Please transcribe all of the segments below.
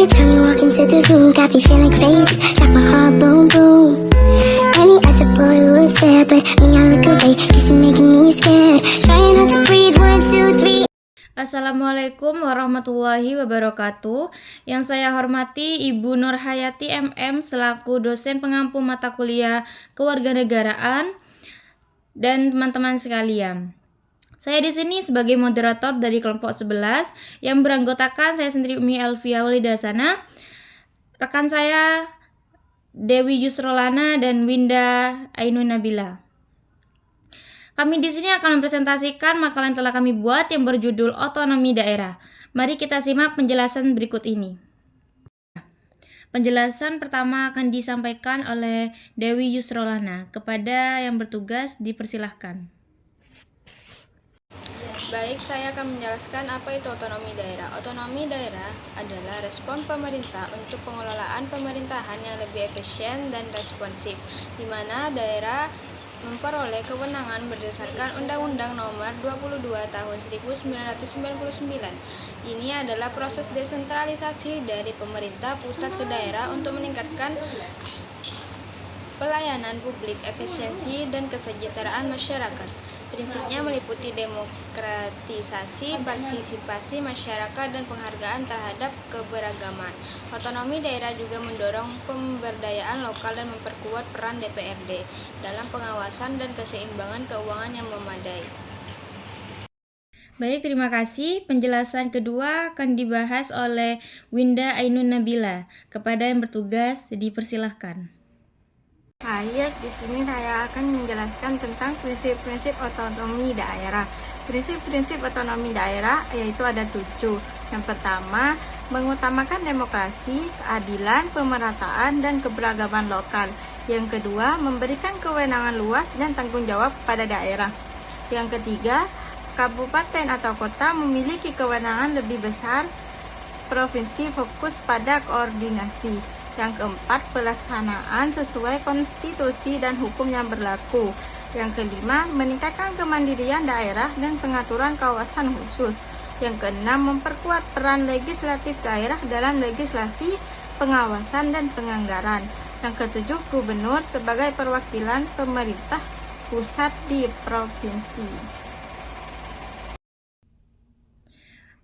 time you walk into the room, got me feeling crazy, like my heart boom boom. Any other boy would stare, but me I look away, cause you're making me scared. Trying not to breathe, 1, 2, 3. Assalamualaikum warahmatullahi wabarakatuh. Yang saya hormati Ibu Nurhayati MM selaku dosen pengampu mata kuliah kewarganegaraan dan teman-teman sekalian. Saya di sini sebagai moderator dari kelompok 11 yang beranggotakan saya sendiri Umi Elvia Walidasana, rekan saya Dewi Yusrolana dan Winda Ainun Nabila. Kami di sini akan mempresentasikan makalah yang telah kami buat yang berjudul Otonomi Daerah. Mari kita simak penjelasan berikut ini. Penjelasan pertama akan disampaikan oleh Dewi Yusrolana. Kepada yang bertugas dipersilahkan. Baik, saya akan menjelaskan apa itu otonomi daerah. Otonomi daerah adalah respon pemerintah untuk pengelolaan pemerintahan yang lebih efisien dan responsif, di mana daerah memperoleh kewenangan berdasarkan Undang-Undang Nomor 22 Tahun 1999. Ini adalah proses desentralisasi dari pemerintah pusat ke daerah untuk meningkatkan pelayanan publik, efisiensi, dan kesejahteraan masyarakat. Prinsipnya meliputi demokratisasi, partisipasi masyarakat, dan penghargaan terhadap keberagaman. Otonomi daerah juga mendorong pemberdayaan lokal dan memperkuat peran DPRD dalam pengawasan dan keseimbangan keuangan yang memadai. Baik, terima kasih. Penjelasan kedua akan dibahas oleh Winda Ainun Nabila. Kepada yang bertugas dipersilahkan. Baik, di sini saya akan menjelaskan tentang prinsip-prinsip otonomi daerah. Prinsip-prinsip otonomi daerah yaitu ada 7. Yang pertama, mengutamakan demokrasi, keadilan, pemerataan, dan keberagaman lokal. Yang kedua, memberikan kewenangan luas dan tanggung jawab pada daerah. Yang ketiga, kabupaten atau kota memiliki kewenangan lebih besar, provinsi fokus pada koordinasi. Yang keempat, pelaksanaan sesuai konstitusi dan hukum yang berlaku. Yang kelima, meningkatkan kemandirian daerah dan pengaturan kawasan khusus. Yang keenam, memperkuat peran legislatif daerah dalam legislasi, pengawasan, dan penganggaran. Yang ketujuh, gubernur sebagai perwakilan pemerintah pusat di provinsi.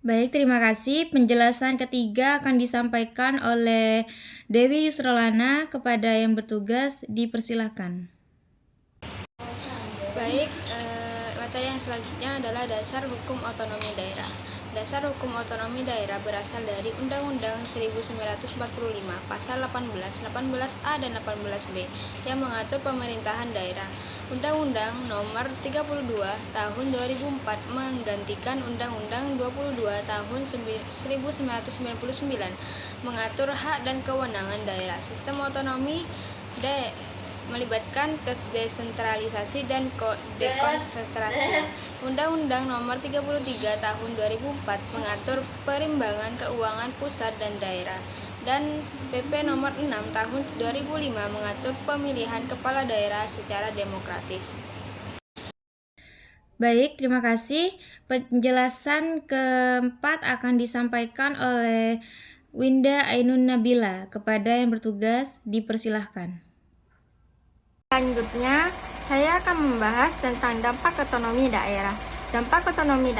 Baik, terima kasih. Penjelasan ketiga akan disampaikan oleh Dewi Yusrolana. Kepada yang bertugas dipersilahkan. Baik, materi yang selanjutnya adalah dasar hukum otonomi daerah. Dasar hukum otonomi daerah berasal dari Undang-Undang 1945, Pasal 18, 18A dan 18B yang mengatur pemerintahan daerah. Undang-Undang Nomor 32 Tahun 2004 menggantikan Undang-Undang 22 Tahun 1999 mengatur hak dan kewenangan daerah. Sistem otonomi melibatkan desentralisasi dan dekonsentrasi. Undang-Undang Nomor 33 Tahun 2004 mengatur perimbangan keuangan pusat dan daerah, dan PP Nomor 6 Tahun 2005 mengatur pemilihan kepala daerah secara demokratis. Baik, terima kasih. Penjelasan keempat akan disampaikan oleh Winda Ainun Nabila. Kepada yang bertugas dipersilahkan. Selanjutnya, saya akan membahas tentang dampak otonomi daerah. Dampak otonomi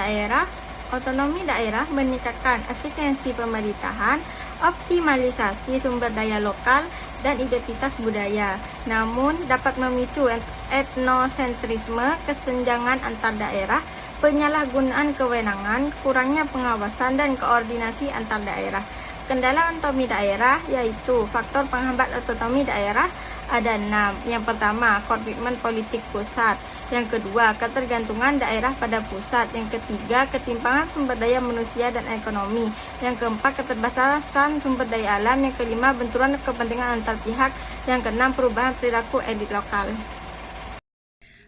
daerah meningkatkan efisiensi pemerintahan, optimalisasi sumber daya lokal, dan identitas budaya. Namun, dapat memicu etnosentrisme, kesenjangan antar daerah, penyalahgunaan kewenangan, kurangnya pengawasan, dan koordinasi antar daerah. Kendala otonomi daerah yaitu faktor penghambat otonomi daerah ada 6. Yang pertama, komitmen politik pusat. Yang kedua, ketergantungan daerah pada pusat. Yang ketiga, ketimpangan sumber daya manusia dan ekonomi. Yang keempat, keterbatasan sumber daya alam. Yang kelima, benturan kepentingan antar pihak. Yang keenam, perubahan perilaku elit lokal.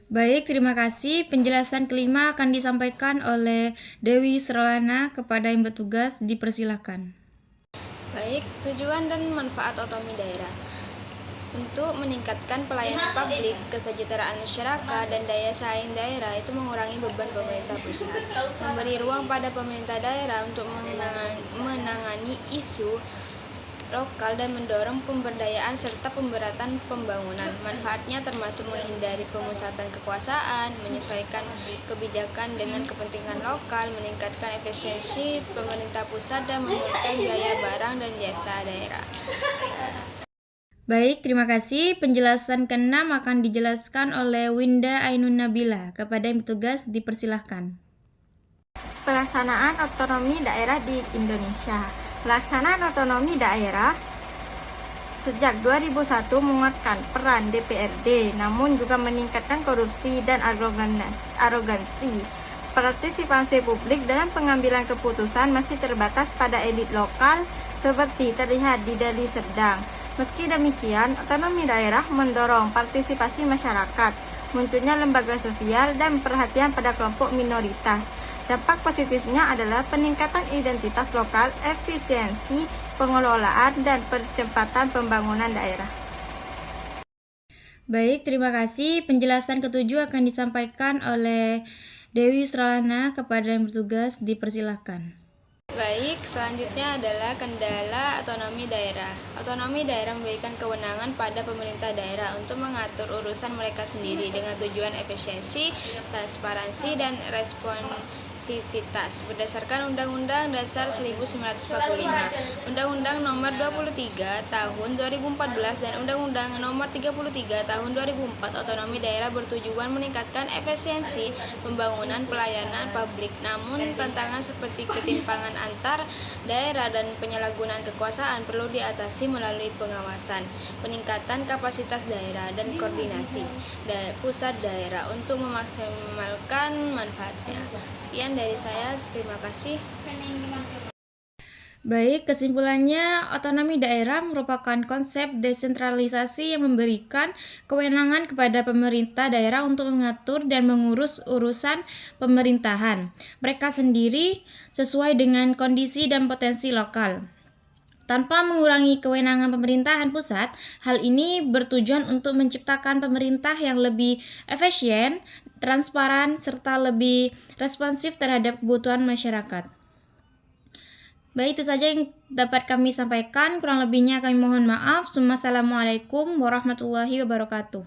Baik, terima kasih. Penjelasan kelima akan disampaikan oleh Dewi Yusrolana. Kepada yang bertugas dipersilahkan. Baik, tujuan dan manfaat otonomi daerah. Untuk meningkatkan pelayanan publik, kesejahteraan masyarakat, dan daya saing daerah itu mengurangi beban pemerintah pusat, memberi ruang pada pemerintah daerah untuk menangani isu lokal dan mendorong pemberdayaan serta pemberatan pembangunan. Manfaatnya termasuk menghindari pemusatan kekuasaan, menyesuaikan kebijakan dengan kepentingan lokal, meningkatkan efisiensi pemerintah pusat, dan menurunkan biaya barang dan jasa daerah. Baik, terima kasih. Penjelasan ke-6 akan dijelaskan oleh Winda Ainun Nabila. Kepada yang bertugas dipersilahkan. Pelaksanaan otonomi daerah di Indonesia. Pelaksanaan otonomi daerah sejak 2001 menguatkan peran DPRD, namun juga meningkatkan korupsi dan arogansi. Partisipasi publik dalam pengambilan keputusan masih terbatas pada elit lokal seperti terlihat di Deli Serdang. Meski demikian, otonomi daerah mendorong partisipasi masyarakat, munculnya lembaga sosial, dan perhatian pada kelompok minoritas. Dampak positifnya adalah peningkatan identitas lokal, efisiensi pengelolaan, dan percepatan pembangunan daerah. Baik, terima kasih. Penjelasan ke-7 akan disampaikan oleh Dewi Yusralana. Kepada yang bertugas dipersilahkan. Baik, selanjutnya adalah kendala otonomi daerah. Otonomi daerah memberikan kewenangan pada pemerintah daerah untuk mengatur urusan mereka sendiri dengan tujuan efisiensi, transparansi, dan responsivitas berdasarkan Undang-Undang Dasar 1945, Undang-Undang Nomor 23 Tahun 2014, dan Undang-Undang Nomor 33 Tahun 2004. Otonomi daerah bertujuan meningkatkan efisiensi pembangunan pelayanan publik. Namun, tantangan seperti ketimpangan antar daerah dan penyalahgunaan kekuasaan perlu diatasi melalui pengawasan, peningkatan kapasitas daerah, dan koordinasi pusat daerah untuk memaksimalkan manfaatnya. Sekian dari saya, terima kasih. Baik, kesimpulannya, otonomi daerah merupakan konsep desentralisasi yang memberikan kewenangan kepada pemerintah daerah untuk mengatur dan mengurus urusan pemerintahan mereka sendiri sesuai dengan kondisi dan potensi lokal. Tanpa mengurangi kewenangan pemerintahan pusat, hal ini bertujuan untuk menciptakan pemerintah yang lebih efisien, transparan, serta lebih responsif terhadap kebutuhan masyarakat. Baik, itu saja yang dapat kami sampaikan. Kurang lebihnya kami mohon maaf. Assalamualaikum warahmatullahi wabarakatuh.